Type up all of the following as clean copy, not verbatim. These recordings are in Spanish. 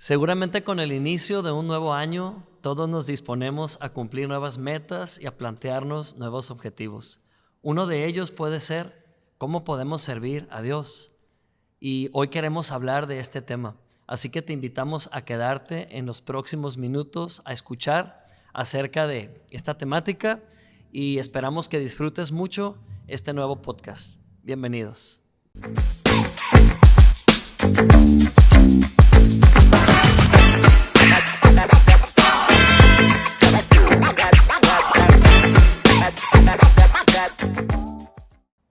Seguramente con el inicio de un nuevo año, todos nos disponemos a cumplir nuevas metas y a plantearnos nuevos objetivos. Uno de ellos puede ser cómo podemos servir a Dios. Y hoy queremos hablar de este tema. Así que te invitamos a quedarte en los próximos minutos a escuchar acerca de esta temática y esperamos que disfrutes mucho este nuevo podcast. Bienvenidos.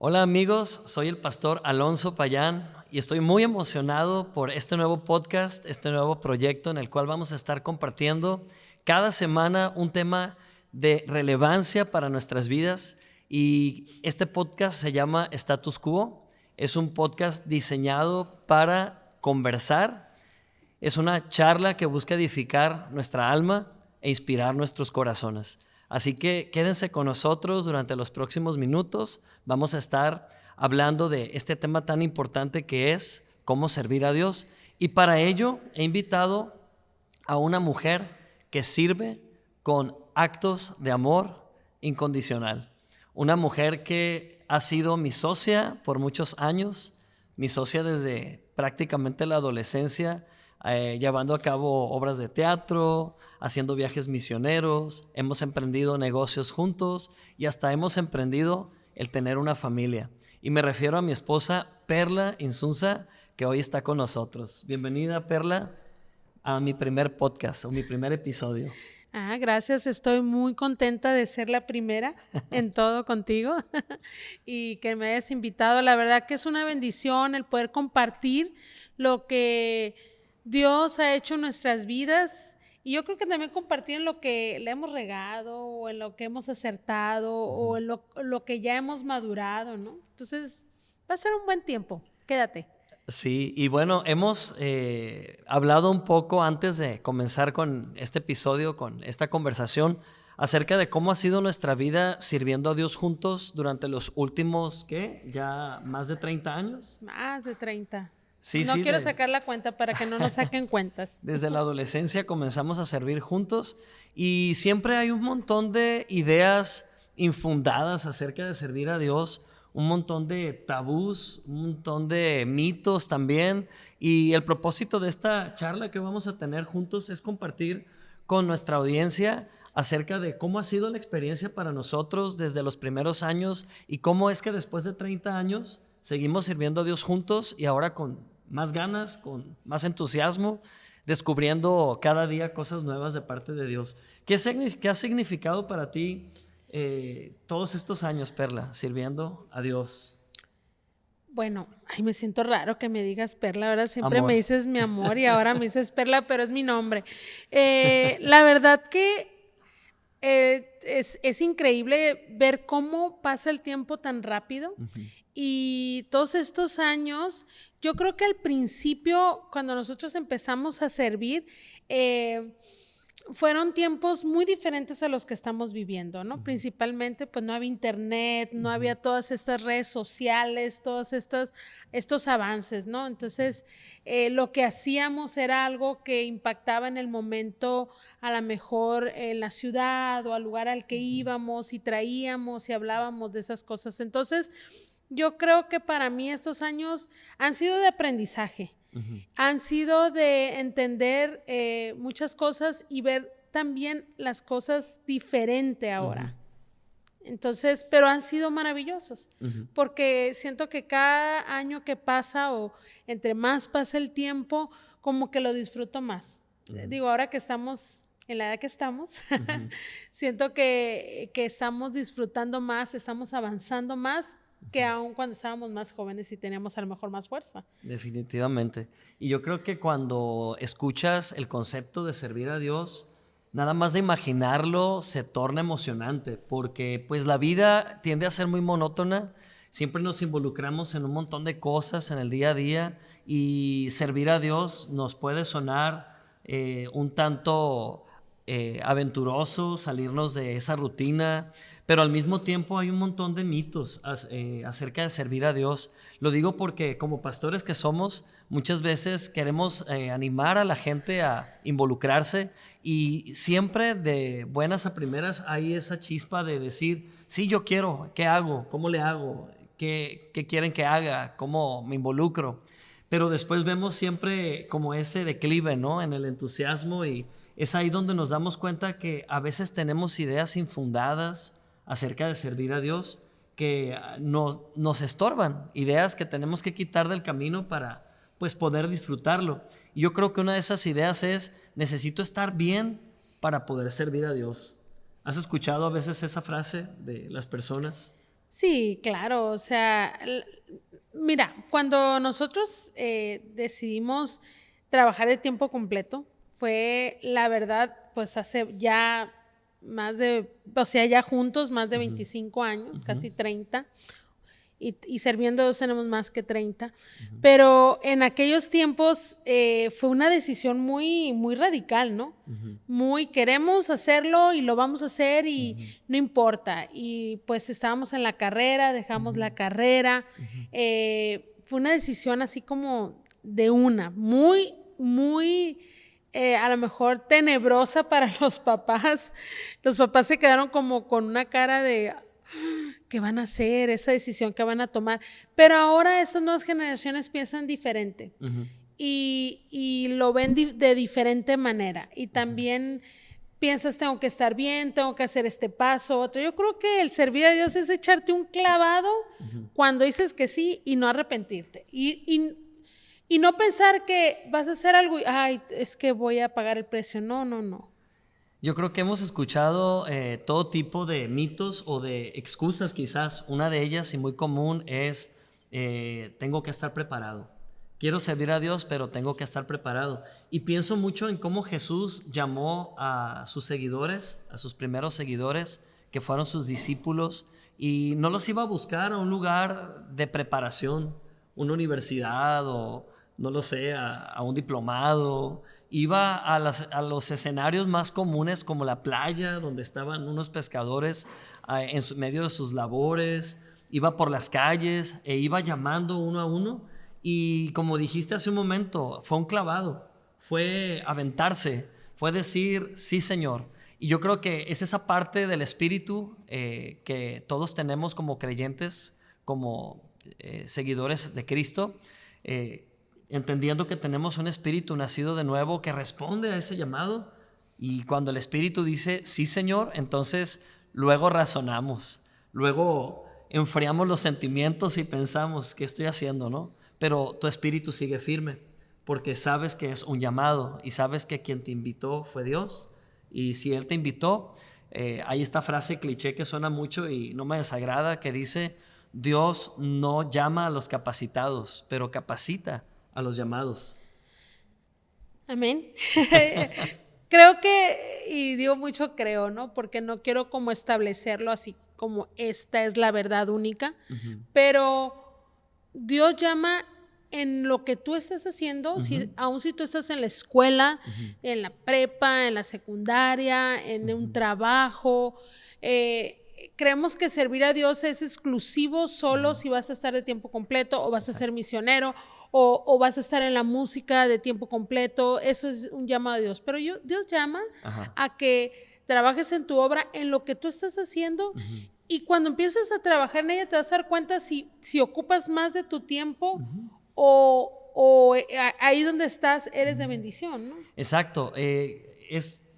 Hola amigos, soy el pastor Alonso Payán y estoy muy emocionado por este nuevo podcast, este nuevo proyecto en el cual vamos a estar compartiendo cada semana un tema de relevancia para nuestras vidas, y este podcast se llama Status Quo. Es un podcast diseñado para conversar, es una charla que busca edificar nuestra alma e inspirar nuestros corazones. Así que quédense con nosotros durante los próximos minutos. Vamos a estar hablando de este tema tan importante que es cómo servir a Dios. Y para ello he invitado a una mujer que sirve con actos de amor incondicional. Una mujer que ha sido mi socia por muchos años, mi socia desde prácticamente la adolescencia, llevando a cabo obras de teatro, haciendo viajes misioneros, hemos emprendido negocios juntos y hasta hemos emprendido el tener una familia. Y me refiero a mi esposa Perla Insunza, que hoy está con nosotros. Bienvenida, Perla, a mi primer podcast o mi primer episodio. Gracias, estoy muy contenta de ser la primera en todo contigo y que me hayas invitado. La verdad que es una bendición el poder compartir lo que Dios ha hecho en nuestras vidas, y yo creo que también compartir en lo que le hemos regado o en lo que hemos acertado o en lo que ya hemos madurado, ¿no? Entonces va a ser un buen tiempo, quédate. Sí, y bueno, hemos hablado un poco antes de comenzar con este episodio, con esta conversación, acerca de cómo ha sido nuestra vida sirviendo a Dios juntos durante los últimos, ¿qué? ¿Ya más de 30 años? Más de 30. Sí, No sí, quiero sacar la cuenta para que no nos saquen cuentas. desde la adolescencia comenzamos a servir juntos y siempre hay un montón de ideas infundadas acerca de servir a Dios, un montón de tabús, un montón de mitos también, y el propósito de esta charla que vamos a tener juntos es compartir con nuestra audiencia acerca de cómo ha sido la experiencia para nosotros desde los primeros años y cómo es que después de 30 años seguimos sirviendo a Dios juntos y ahora con más ganas, con más entusiasmo, descubriendo cada día cosas nuevas de parte de Dios. ¿Qué ha significado para ti todos estos años, Perla, sirviendo a Dios? Bueno, me siento raro que me digas Perla. Ahora siempre Amor. me dices mi amor y ahora me dices Perla, pero es mi nombre. La verdad que es increíble ver cómo pasa el tiempo tan rápido. Y todos estos años, yo creo que al principio, cuando nosotros empezamos a servir, fueron tiempos muy diferentes a los que estamos viviendo, ¿no? Principalmente, pues no había internet, no había todas estas redes sociales, todos estos avances, ¿no? Entonces, lo que hacíamos era algo que impactaba en el momento, a lo mejor en la ciudad o al lugar al que íbamos, y traíamos y hablábamos de esas cosas. Entonces, yo creo que para mí estos años han sido de aprendizaje. Han sido de entender muchas cosas y ver también las cosas diferente ahora. Entonces, pero han sido maravillosos, porque siento que cada año que pasa o entre más pasa el tiempo, como que lo disfruto más. Digo, ahora que estamos en la edad que estamos, siento que estamos disfrutando más, estamos avanzando más que aún cuando estábamos más jóvenes y teníamos a lo mejor más fuerza. Definitivamente. Y yo creo que cuando escuchas el concepto de servir a Dios, nada más de imaginarlo se torna emocionante, porque pues la vida tiende a ser muy monótona, siempre nos involucramos en un montón de cosas en el día a día, y servir a Dios nos puede sonar un tanto aventuroso salirnos de esa rutina, pero al mismo tiempo hay un montón de mitos acerca de servir a Dios. Lo digo porque como pastores que somos, muchas veces queremos animar a la gente a involucrarse, y siempre de buenas a primeras hay esa chispa de decir, sí, yo quiero, ¿qué hago? ¿Cómo le hago? ¿Qué quieren que haga? ¿Cómo me involucro? Pero después vemos siempre como ese declive, ¿no? En el entusiasmo, y es ahí donde nos damos cuenta que a veces tenemos ideas infundadas acerca de servir a Dios que nos estorban, ideas que tenemos que quitar del camino para pues poder disfrutarlo. Y yo creo que una de esas ideas es: necesito estar bien para poder servir a Dios. ¿Has escuchado a veces esa frase de las personas? Sí, claro, o sea, mira, cuando nosotros decidimos trabajar de tiempo completo, fue la verdad, pues hace ya o sea, ya juntos más de 25 años, casi 30, y sirviendo a Dios tenemos más que 30, pero en aquellos tiempos fue una decisión muy, muy radical, ¿no? Muy, queremos hacerlo y lo vamos a hacer y no importa. Y pues estábamos en la carrera, dejamos la carrera. Fue una decisión así como de una, muy, muy, a lo mejor tenebrosa para los papás. Los papás se quedaron como con una cara de ¿qué van a hacer? Esa decisión que van a tomar. Pero ahora estas nuevas generaciones piensan diferente y lo ven de diferente manera. Y también piensas, tengo que estar bien, tengo que hacer este paso, otro. Yo creo que el servir a Dios es echarte un clavado cuando dices que sí y no arrepentirte. Y no pensar que vas a hacer algo y, ay, es que voy a pagar el precio. No, no, no. Yo creo que hemos escuchado todo tipo de mitos o de excusas quizás. Una de ellas, y muy común, es tengo que estar preparado. Quiero servir a Dios, pero tengo que estar preparado. Y pienso mucho en cómo Jesús llamó a sus seguidores, a sus primeros seguidores, que fueron sus discípulos, y no los iba a buscar a un lugar de preparación, una universidad o no lo sé, a un diplomado. Iba a los escenarios más comunes, como la playa, donde estaban unos pescadores en medio de sus labores. Iba por las calles e iba llamando uno a uno. Y como dijiste hace un momento, fue un clavado, fue aventarse, fue decir, sí, Señor. Y yo creo que es esa parte del espíritu que todos tenemos como creyentes, como seguidores de Cristo, entendiendo que tenemos un espíritu nacido de nuevo que responde a ese llamado. Y cuando el espíritu dice, sí, Señor, entonces luego razonamos, luego enfriamos los sentimientos y pensamos, ¿qué estoy haciendo, no? Pero tu espíritu sigue firme, porque sabes que es un llamado y sabes que quien te invitó fue Dios. Y si Él te invitó, hay esta frase cliché que suena mucho y no me desagrada, que dice: Dios no llama a los capacitados, pero capacita a los llamados. Amén. Creo que, y digo mucho creo, ¿no? Porque no quiero como establecerlo así como esta es la verdad única, pero Dios llama en lo que tú estás haciendo, aun si tú estás en la escuela, en la prepa, en la secundaria, en un trabajo. Creemos que servir a Dios es exclusivo solo si vas a estar de tiempo completo o vas a ser misionero o vas a estar en la música de tiempo completo. Eso es un llamado a Dios. Pero Dios llama a que trabajes en tu obra, en lo que tú estás haciendo, y cuando empieces a trabajar en ella te vas a dar cuenta si ocupas más de tu tiempo o ahí donde estás eres de bendición, ¿no? Exacto.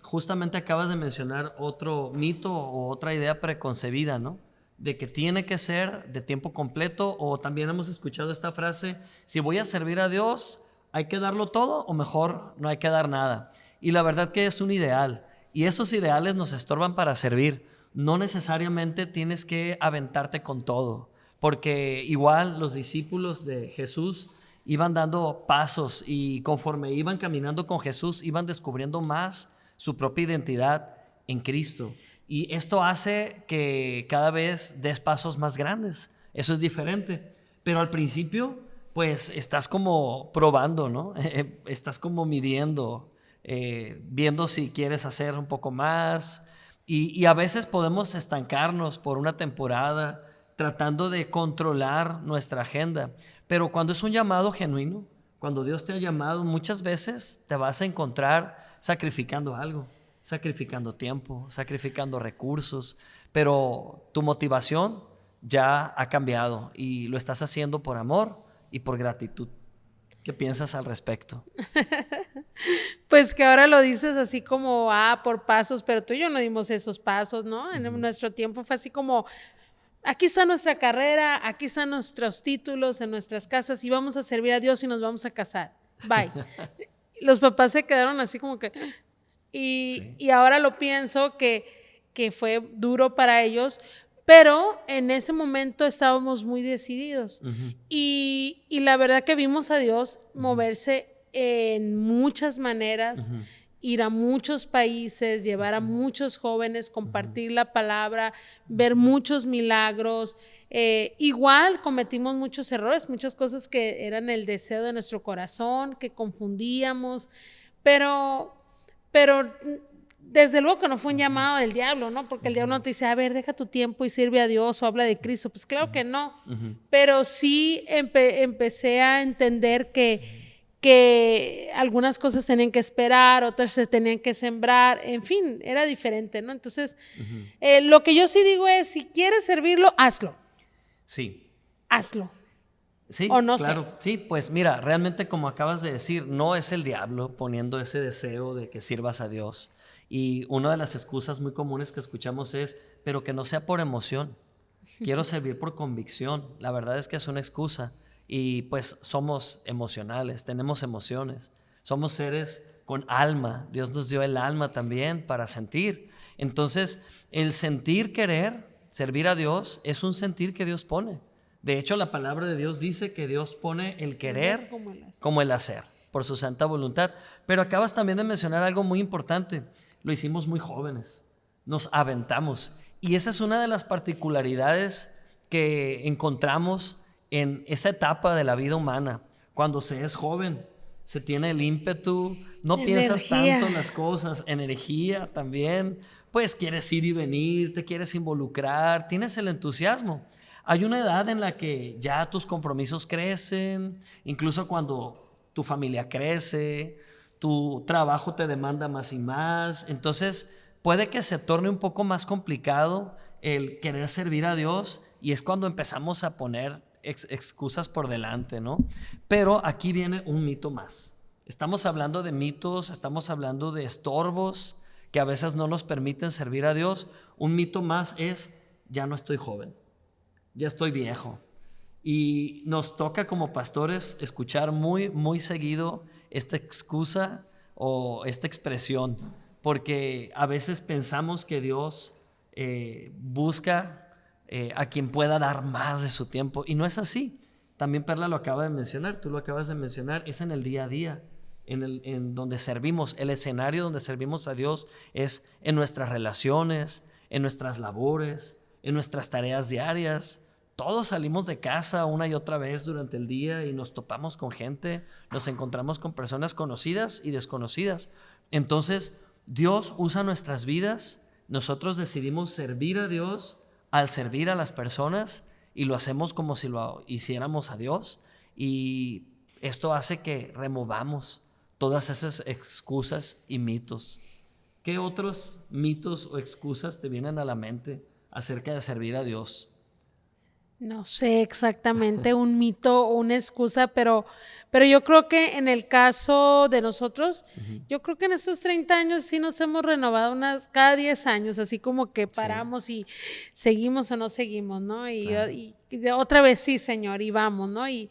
Justamente acabas de mencionar otro mito o otra idea preconcebida, ¿no? De que tiene que ser de tiempo completo, o también hemos escuchado esta frase: si voy a servir a Dios, ¿hay que darlo todo o mejor no hay que dar nada? Y la verdad que es un ideal, y esos ideales nos estorban para servir. No necesariamente tienes que aventarte con todo, porque igual los discípulos de Jesús iban dando pasos y conforme iban caminando con Jesús iban descubriendo más su propia identidad en Cristo. Y esto hace que cada vez des pasos más grandes. Eso es diferente. Pero al principio, pues estás como probando, ¿no? Estás como midiendo. viendo si quieres hacer un poco más. Y a veces podemos estancarnos por una temporada tratando de controlar nuestra agenda. Pero cuando es un llamado genuino, cuando Dios te ha llamado, muchas veces te vas a encontrar sacrificando algo, sacrificando tiempo, sacrificando recursos, pero tu motivación ya ha cambiado y lo estás haciendo por amor y por gratitud. ¿Qué piensas al respecto? Pues que ahora lo dices así como, por pasos, pero tú y yo no dimos esos pasos, ¿no? En nuestro tiempo fue así como, aquí está nuestra carrera, aquí están nuestros títulos en nuestras casas y vamos a servir a Dios y nos vamos a casar. Bye. Los papás se quedaron así como que... Sí. Y ahora lo pienso que fue duro para ellos, pero en ese momento estábamos muy decididos. Y la verdad que vimos a Dios moverse en muchas maneras, ir a muchos países, llevar a muchos jóvenes, compartir la palabra, ver muchos milagros. Igual cometimos muchos errores, muchas cosas que eran el deseo de nuestro corazón, que confundíamos, pero desde luego que no fue un llamado del diablo, ¿no? Porque el diablo no te dice, a ver, deja tu tiempo y sirve a Dios o habla de Cristo. Pues claro que no. Pero sí empecé a entender que algunas cosas tenían que esperar, otras se tenían que sembrar, en fin, era diferente, ¿no? Entonces, lo que yo sí digo es, si quieres servirlo, hazlo. Sí. Hazlo. Sí, o no claro. sé. Sí, pues mira, realmente como acabas de decir, no es el diablo poniendo ese deseo de que sirvas a Dios. Y una de las excusas muy comunes que escuchamos es, pero que no sea por emoción. Quiero servir por convicción. La verdad es que es una excusa. Y pues somos emocionales, tenemos emociones. Somos seres con alma. Dios nos dio el alma también para sentir. Entonces, el sentir querer, servir a Dios, es un sentir que Dios pone. De hecho, la palabra de Dios dice que Dios pone el querer como el hacer, por su santa voluntad. Pero acabas también de mencionar algo muy importante. Lo hicimos muy jóvenes, nos aventamos. Y esa es una de las particularidades que encontramos en esa etapa de la vida humana. Cuando se es joven, se tiene el ímpetu, no piensas tanto en las cosas, energía también. Pues quieres ir y venir, te quieres involucrar, tienes el entusiasmo. Hay una edad en la que ya tus compromisos crecen, incluso cuando tu familia crece, tu trabajo te demanda más y más. Entonces puede que se torne un poco más complicado el querer servir a Dios y es cuando empezamos a poner excusas por delante, ¿no? Pero aquí viene un mito más. Estamos hablando de mitos, estamos hablando de estorbos que a veces no nos permiten servir a Dios. Un mito más es, ya no estoy joven. Ya estoy viejo. Y nos toca como pastores escuchar muy seguido esta excusa o esta expresión, porque a veces pensamos que Dios busca a quien pueda dar más de su tiempo, y no es así. También Perla lo acaba de mencionar, tú lo acabas de mencionar, es en el día a día, en donde servimos, el escenario donde servimos a Dios es en nuestras relaciones, en nuestras labores, en nuestras tareas diarias. Todos salimos de casa una y otra vez durante el día y nos topamos con gente, nos encontramos con personas conocidas y desconocidas. Entonces, Dios usa nuestras vidas, nosotros decidimos servir a Dios al servir a las personas y lo hacemos como si lo hiciéramos a Dios, y esto hace que removamos todas esas excusas y mitos. ¿Qué otros mitos o excusas te vienen a la mente acerca de servir a Dios? No sé exactamente un mito o una excusa, pero yo creo que en el caso de nosotros, yo creo que en estos 30 años sí nos hemos renovado cada 10 años, así como que paramos y seguimos o no seguimos, ¿no? Claro. Y otra vez sí, Señor, y vamos, ¿no? Y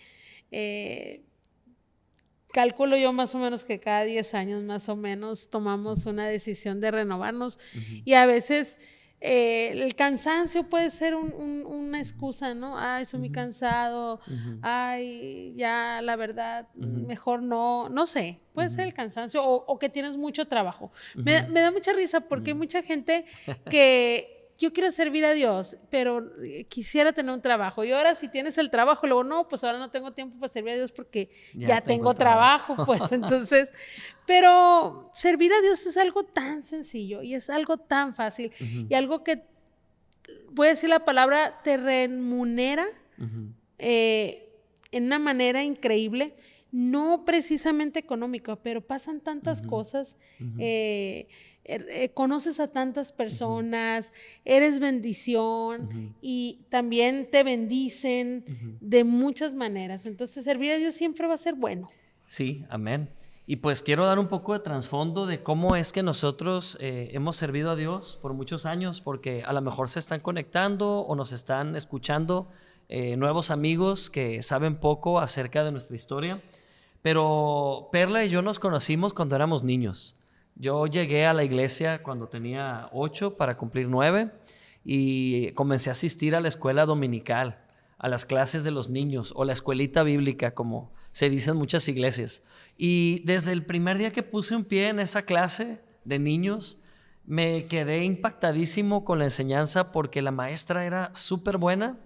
calculo yo más o menos que cada 10 años más o menos tomamos una decisión de renovarnos y a veces el cansancio puede ser una excusa, ¿no? Ay, soy muy cansado, ay, ya la verdad, mejor no sé, puede ser el cansancio o que tienes mucho trabajo. Me da mucha risa porque hay mucha gente que yo quiero servir a Dios, pero quisiera tener un trabajo. Y ahora si tienes el trabajo, luego no, pues ahora no tengo tiempo para servir a Dios porque ya tengo trabajo, pues entonces, pero servir a Dios es algo tan sencillo y es algo tan fácil y algo que, voy a decir la palabra, te remunera en una manera increíble, no precisamente económica, pero pasan tantas cosas, conoces a tantas personas, eres bendición y también te bendicen de muchas maneras. Entonces, servir a Dios siempre va a ser bueno. Sí, amén. Y pues quiero dar un poco de trasfondo de cómo es que nosotros hemos servido a Dios por muchos años, porque a lo mejor se están conectando o nos están escuchando nuevos amigos que saben poco acerca de nuestra historia. Pero Perla y yo nos conocimos cuando éramos niños. Yo llegué a la iglesia cuando tenía 8 para cumplir 9 y comencé a asistir a la escuela dominical, a las clases de los niños o la escuelita bíblica, como se dice en muchas iglesias. Y desde el primer día que puse un pie en esa clase de niños, me quedé impactadísimo con la enseñanza porque la maestra era súper buena,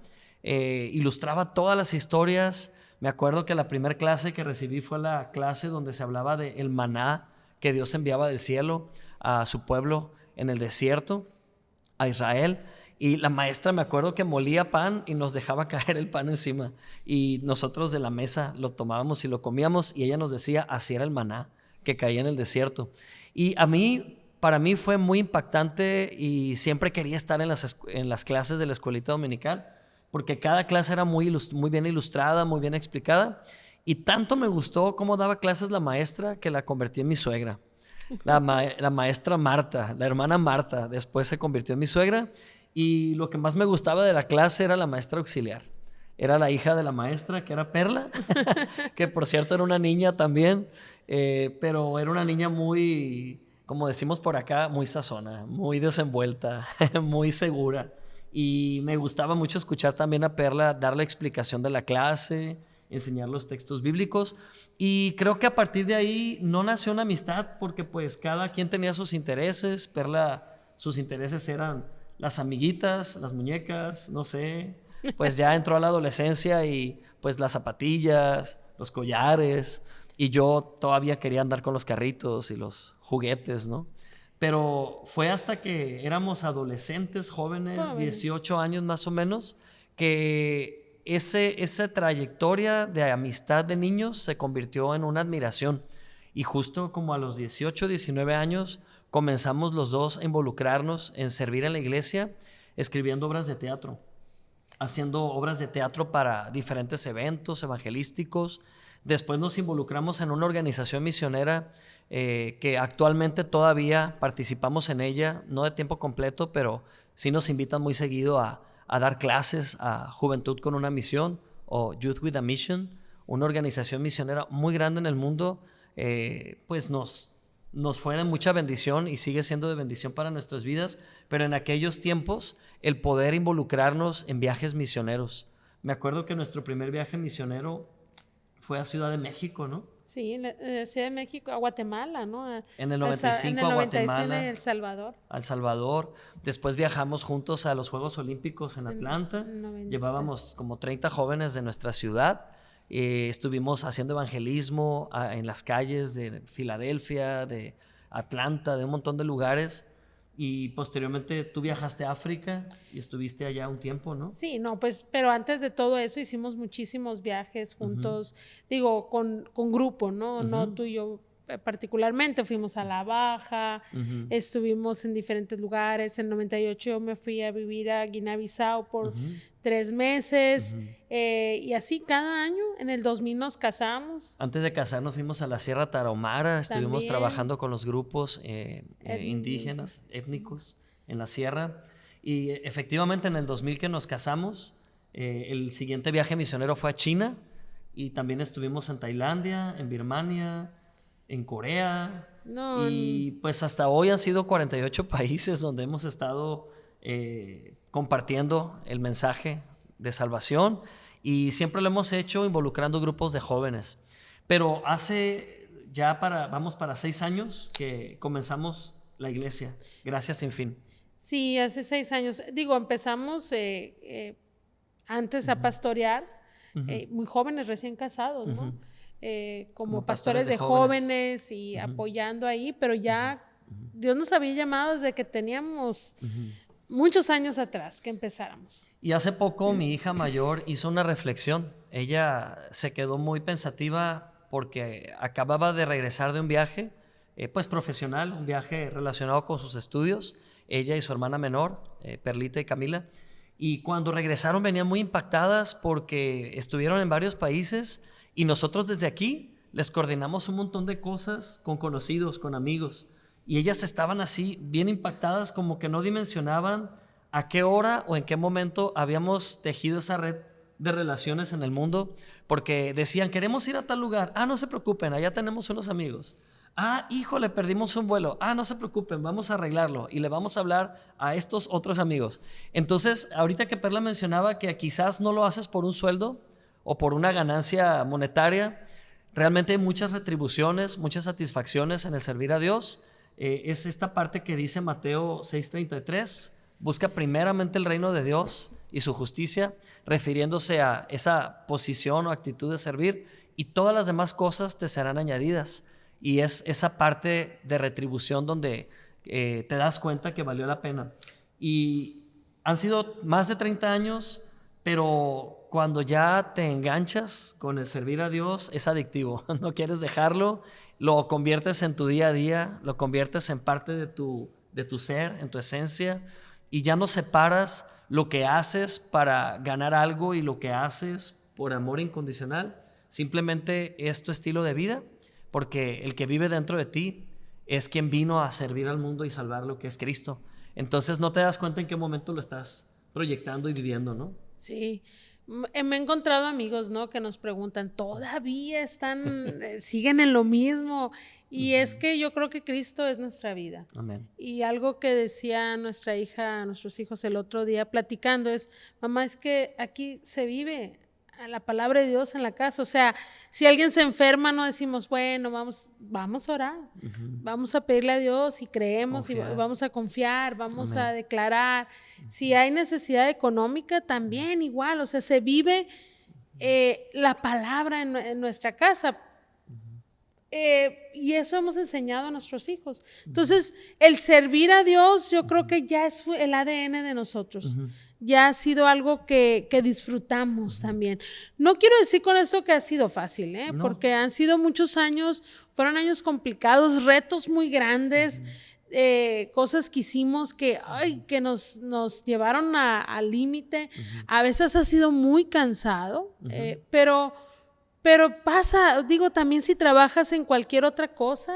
ilustraba todas las historias. Me acuerdo que la primera clase que recibí fue la clase donde se hablaba del maná que Dios enviaba del cielo a su pueblo en el desierto, a Israel. Y la maestra, me acuerdo que molía pan y nos dejaba caer el pan encima. Y nosotros de la mesa lo tomábamos y lo comíamos y ella nos decía, así era el maná que caía en el desierto. Y para mí fue muy impactante y siempre quería estar en las clases de la escuelita dominical, porque cada clase era muy bien ilustrada, muy bien explicada, y tanto me gustó cómo daba clases la maestra que la convertí en mi suegra. La maestra Marta, la hermana Marta, después se convirtió en mi suegra, y lo que más me gustaba de la clase era la maestra auxiliar. Era la hija de la maestra, que era Perla, que por cierto era una niña también, pero era una niña muy, como decimos por acá, muy sazona, muy desenvuelta, muy segura. Y me gustaba mucho escuchar también a Perla dar la explicación de la clase, enseñar los textos bíblicos. Y creo que a partir de ahí no nació una amistad porque pues cada quien tenía sus intereses. Perla, sus intereses eran las amiguitas, las muñecas, no sé. Pues ya entró a la adolescencia y pues las zapatillas, los collares. Y yo todavía quería andar con los carritos y los juguetes, ¿no? Pero fue hasta que éramos adolescentes, jóvenes, 18 años más o menos, que esa trayectoria de amistad de niños se convirtió en una admiración. Y justo como a los 18, 19 años comenzamos los dos a involucrarnos en servir en la iglesia, escribiendo obras de teatro, haciendo obras de teatro para diferentes eventos evangelísticos. Después nos involucramos en una organización misionera que actualmente todavía participamos en ella, no de tiempo completo, pero sí nos invitan muy seguido a dar clases a Juventud con una Misión o Youth with a Mission, una organización misionera muy grande en el mundo. Pues nos fue de mucha bendición y sigue siendo de bendición para nuestras vidas, pero en aquellos tiempos el poder involucrarnos en viajes misioneros. Me acuerdo que nuestro primer viaje misionero fue a Ciudad de México, ¿no? Sí, Ciudad de México, a Guatemala, ¿no? En el 95 a Guatemala. En El Salvador. Al Salvador. Después viajamos juntos a los Juegos Olímpicos en Atlanta. Llevábamos como 30 jóvenes de nuestra ciudad. Estuvimos haciendo evangelismo en las calles de Filadelfia, de Atlanta, de un montón de lugares. Y posteriormente tú viajaste a África y estuviste allá un tiempo, ¿no? Sí, no, pues, pero antes de todo eso hicimos muchísimos viajes juntos, digo, con grupo, ¿no? No tú y yo particularmente, fuimos a La Baja, estuvimos en diferentes lugares. En 98 yo me fui a vivir a Guinea-Bissau por 3 meses, y así cada año. En el 2000 nos casamos. Antes de casarnos fuimos a la Sierra Tarahumara, estuvimos trabajando con los grupos indígenas, étnicos en la sierra, y efectivamente en el 2000 que nos casamos, el siguiente viaje misionero fue a China, y también estuvimos en Tailandia, en Birmania, en Corea, y pues hasta hoy han sido 48 países donde hemos estado compartiendo el mensaje de salvación, y siempre lo hemos hecho involucrando grupos de jóvenes. Pero vamos para 6 años que comenzamos la iglesia, Gracia Sin Fin. Sí, hace 6 años. Digo, empezamos antes a pastorear, muy jóvenes, recién casados, ¿no? Como pastores de jóvenes y apoyando ahí, pero ya Dios nos había llamado desde que teníamos muchos años atrás que empezáramos. Y hace poco mi hija mayor hizo una reflexión. Ella se quedó muy pensativa porque acababa de regresar de un viaje, pues profesional, un viaje relacionado con sus estudios, ella y su hermana menor, Perlita y Camila. Y cuando regresaron venían muy impactadas porque estuvieron en varios países y nosotros desde aquí les coordinamos un montón de cosas con conocidos, con amigos. Y ellas estaban así bien impactadas, como que no dimensionaban a qué hora o en qué momento habíamos tejido esa red de relaciones en el mundo, porque decían, queremos ir a tal lugar. Ah, no se preocupen, allá tenemos unos amigos. Ah, híjole, perdimos un vuelo. Ah, no se preocupen, vamos a arreglarlo y le vamos a hablar a estos otros amigos. Entonces, ahorita que Perla mencionaba que quizás no lo haces por un sueldo o por una ganancia monetaria, realmente hay muchas retribuciones, muchas satisfacciones en el servir a Dios. Es esta parte que dice Mateo 6:33, busca primeramente el reino de Dios y su justicia, refiriéndose a esa posición o actitud de servir, y todas las demás cosas te serán añadidas. Y es esa parte de retribución donde te das cuenta que valió la pena. Y han sido más de 30 años, pero cuando ya te enganchas con el servir a Dios es adictivo, no quieres dejarlo, lo conviertes en tu día a día, lo conviertes en parte de tu ser, en tu esencia, y ya no separas lo que haces para ganar algo y lo que haces por amor incondicional. Simplemente es tu estilo de vida, porque el que vive dentro de ti es quien vino a servir al mundo y salvar lo que es Cristo. Entonces no te das cuenta en qué momento lo estás proyectando y viviendo, ¿no? Sí, me he encontrado amigos, ¿no? Que nos preguntan, ¿todavía están, siguen en lo mismo? Y es que yo creo que Cristo es nuestra vida. Amén. Y algo que decía nuestra hija, nuestros hijos el otro día platicando es, mamá, es que aquí se vive a la palabra de Dios en la casa. O sea, si alguien se enferma, no decimos, bueno, vamos a orar, vamos a pedirle a Dios y creemos y vamos a confiar, vamos a declarar. Si hay necesidad económica, también igual. O sea, se vive la palabra en nuestra casa. Y eso hemos enseñado a nuestros hijos. Entonces, el servir a Dios, yo creo que ya es el ADN de nosotros. Ya ha sido algo que disfrutamos también. No quiero decir con eso que ha sido fácil, no. Porque han sido muchos años, fueron años complicados, retos muy grandes, cosas que hicimos que nos llevaron al límite. A veces ha sido muy cansado, pero pasa, digo, también si trabajas en cualquier otra cosa,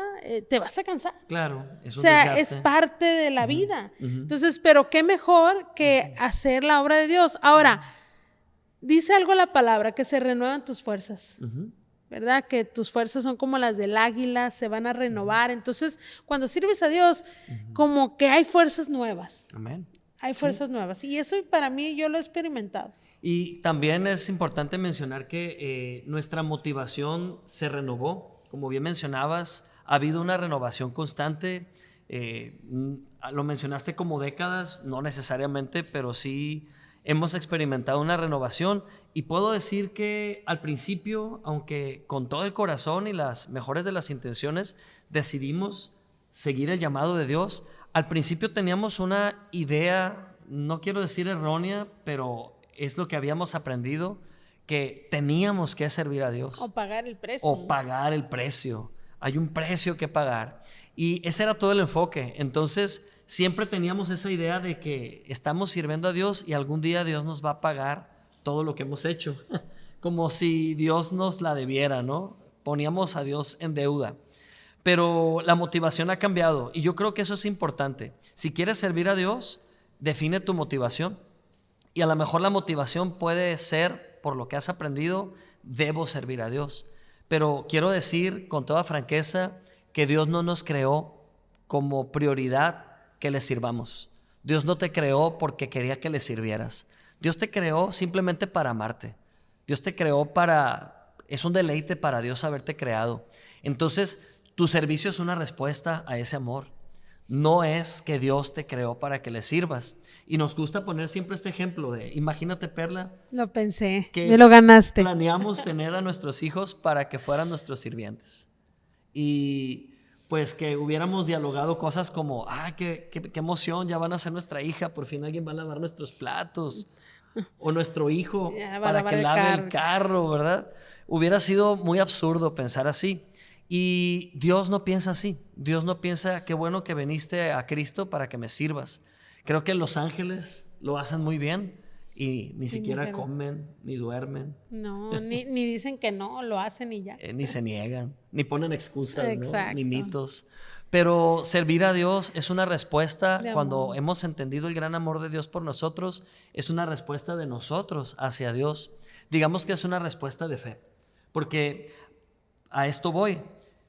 te vas a cansar. Claro, es un desgaste. Es parte de la vida. Entonces, pero qué mejor que hacer la obra de Dios. Ahora, dice algo la palabra, que se renuevan tus fuerzas, ¿verdad? Que tus fuerzas son como las del águila, se van a renovar. Entonces, cuando sirves a Dios, como que hay fuerzas nuevas. Amén. Hay fuerzas nuevas. Y eso para mí yo lo he experimentado. Y también es importante mencionar que nuestra motivación se renovó. Como bien mencionabas, ha habido una renovación constante. Lo mencionaste como décadas, no necesariamente, pero sí hemos experimentado una renovación. Y puedo decir que al principio, aunque con todo el corazón y las mejores de las intenciones decidimos seguir el llamado de Dios, al principio teníamos una idea, no quiero decir errónea, pero es lo que habíamos aprendido, que teníamos que servir a Dios. O pagar el precio. O pagar el precio. Hay un precio que pagar. Y ese era todo el enfoque. Entonces, siempre teníamos esa idea de que estamos sirviendo a Dios y algún día Dios nos va a pagar todo lo que hemos hecho. Como si Dios nos la debiera, ¿no? Poníamos a Dios en deuda. Pero la motivación ha cambiado y yo creo que eso es importante. Si quieres servir a Dios, define tu motivación. Y a lo mejor la motivación puede ser, por lo que has aprendido, debo servir a Dios. Pero quiero decir con toda franqueza que Dios no nos creó como prioridad que le sirvamos. Dios no te creó porque quería que le sirvieras. Dios te creó simplemente para amarte. Dios te creó es un deleite para Dios haberte creado. Entonces, tu servicio es una respuesta a ese amor. no es que Dios te creó para que le sirvas. Y nos gusta poner siempre este ejemplo de, imagínate, Perla, Lo pensé, que me lo ganaste. planeamos tener a nuestros hijos para que fueran nuestros sirvientes. Y pues que hubiéramos dialogado cosas como, qué emoción, ya van a ser nuestra hija, por fin alguien va a lavar nuestros platos, o nuestro hijo para que lave el carro, ¿verdad? Hubiera sido muy absurdo pensar así. Y Dios no piensa así. Dios no piensa, qué bueno que viniste a Cristo para que me sirvas. Creo que los ángeles lo hacen muy bien y ni siquiera comen, ni duermen. No, ni dicen que no, lo hacen y ya. Ni se niegan, ni ponen excusas, ¿no? Ni mitos. Pero servir a Dios es una respuesta, cuando hemos entendido el gran amor de Dios por nosotros, es una respuesta de nosotros hacia Dios. Digamos que es una respuesta de fe, porque a esto voy.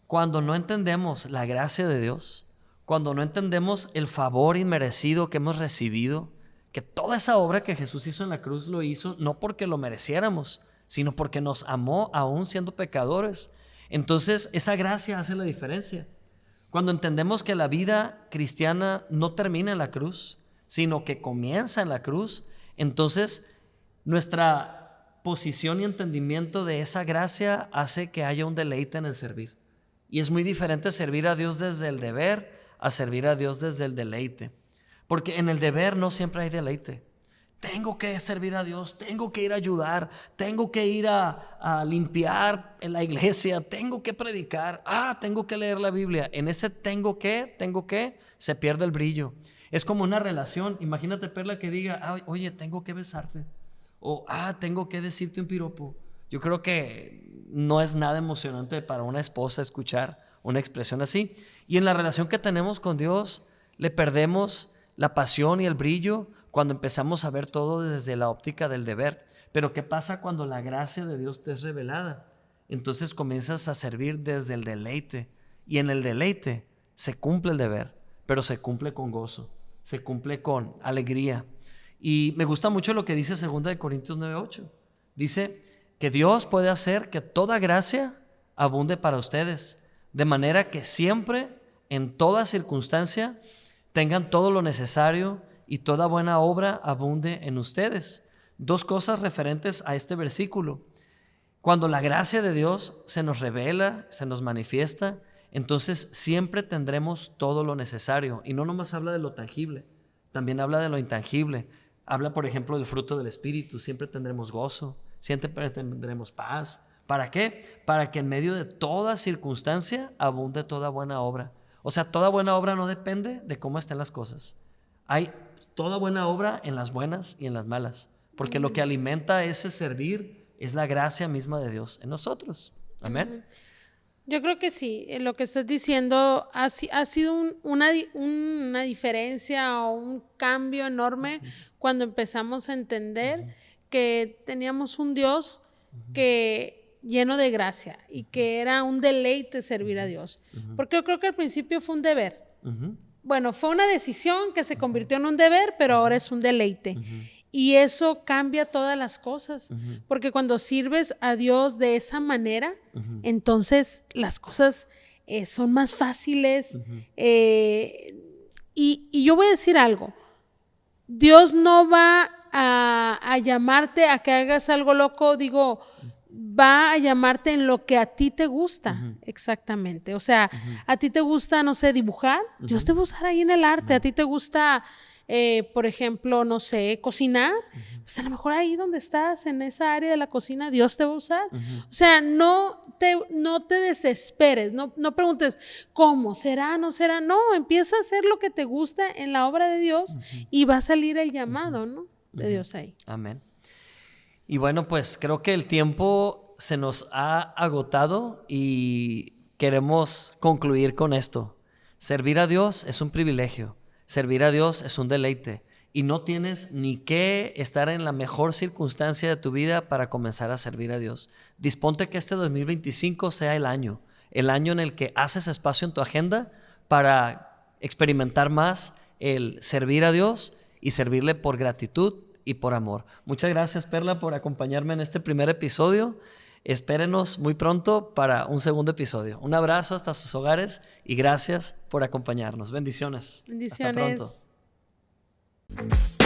Cuando no entendemos la gracia de Dios, cuando no entendemos el favor inmerecido que hemos recibido, que toda esa obra que Jesús hizo en la cruz lo hizo no porque lo mereciéramos, sino porque nos amó aún siendo pecadores. Entonces esa gracia hace la diferencia. Cuando entendemos que la vida cristiana no termina en la cruz, sino que comienza en la cruz, entonces nuestra posición y entendimiento de esa gracia hace que haya un deleite en el servir. Y es muy diferente servir a Dios desde el deber a servir a Dios desde el deleite. Porque en el deber no siempre hay deleite. Tengo que servir a Dios, tengo que ir a ayudar, tengo que ir a limpiar en la iglesia, tengo que predicar, tengo que leer la Biblia. En ese tengo que, se pierde el brillo. Es como una relación. Imagínate, Perla, que diga, oye, tengo que besarte. O, tengo que decirte un piropo. Yo creo que no es nada emocionante para una esposa escuchar una expresión así. Y en la relación que tenemos con Dios, le perdemos la pasión y el brillo cuando empezamos a ver todo desde la óptica del deber. Pero ¿qué pasa cuando la gracia de Dios te es revelada? Entonces comienzas a servir desde el deleite. Y en el deleite se cumple el deber, pero se cumple con gozo, se cumple con alegría. Y me gusta mucho lo que dice 2 Corintios 9:8. Dice que Dios puede hacer que toda gracia abunde para ustedes, de manera que siempre, en toda circunstancia, tengan todo lo necesario y toda buena obra abunde en ustedes. Dos cosas referentes a este versículo. Cuando la gracia de Dios se nos revela, se nos manifiesta, entonces siempre tendremos todo lo necesario. Y no nomás habla de lo tangible, también habla de lo intangible. Habla, por ejemplo, del fruto del Espíritu. Siempre tendremos gozo, siempre tendremos paz. ¿Para qué? Para que en medio de toda circunstancia abunde toda buena obra. O sea, toda buena obra no depende de cómo estén las cosas. Hay toda buena obra en las buenas y en las malas, porque lo que alimenta ese servir es la gracia misma de Dios en nosotros. Amén. Yo creo que sí, lo que estás diciendo ha sido una diferencia o un cambio enorme cuando empezamos a entender que teníamos un Dios que lleno de gracia y que era un deleite servir a Dios. Porque yo creo que al principio fue un deber. Bueno, fue una decisión que se convirtió en un deber, pero ahora es un deleite. Y eso cambia todas las cosas, porque cuando sirves a Dios de esa manera, entonces las cosas son más fáciles. Y yo voy a decir algo, Dios no va a llamarte a que hagas algo loco, va a llamarte en lo que a ti te gusta, exactamente. O sea, a ti te gusta, no sé, dibujar, Dios te va a usar ahí en el arte. A ti te gusta, por ejemplo, no sé, cocinar, pues a lo mejor ahí donde estás, en esa área de la cocina, Dios te va a usar. O sea, no te desesperes, no preguntes cómo, será, no será. No, empieza a hacer lo que te gusta en la obra de Dios y va a salir el llamado, ¿no? De Dios ahí. Amén. Y bueno, pues creo que el tiempo se nos ha agotado y queremos concluir con esto. Servir a Dios es un privilegio, servir a Dios es un deleite y no tienes ni que estar en la mejor circunstancia de tu vida para comenzar a servir a Dios. Disponte que este 2025 sea el año en el que haces espacio en tu agenda para experimentar más el servir a Dios y servirle por gratitud y por amor. Muchas gracias, Perla, por acompañarme en este primer episodio. Espérenos muy pronto para un segundo episodio. Un abrazo hasta sus hogares y gracias por acompañarnos. Bendiciones. Bendiciones. Hasta pronto.